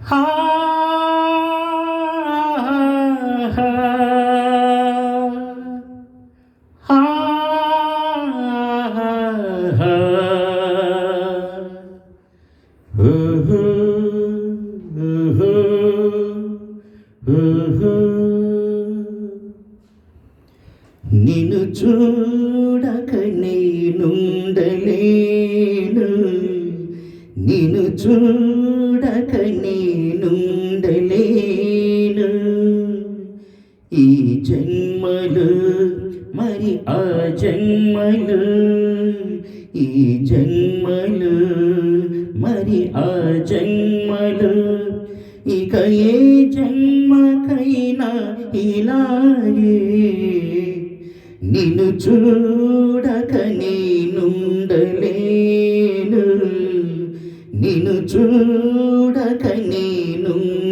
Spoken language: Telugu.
హా హా హా హా ఊహూ ఊహూ ఊహూ నిన్ను చూడక నేనుండలేను, నిన్ను చూడక నేనుండలేను. ఈ జన్మలు మరి ఆ జన్మలు, ఈ జన్మలు మరి ఆ జన్మలు, ఇక ఏ జన్మకైనా ఇలాగే నిన్ను చూడక నేనుండలేను, నిన్ను చూడక నేనుండలేను.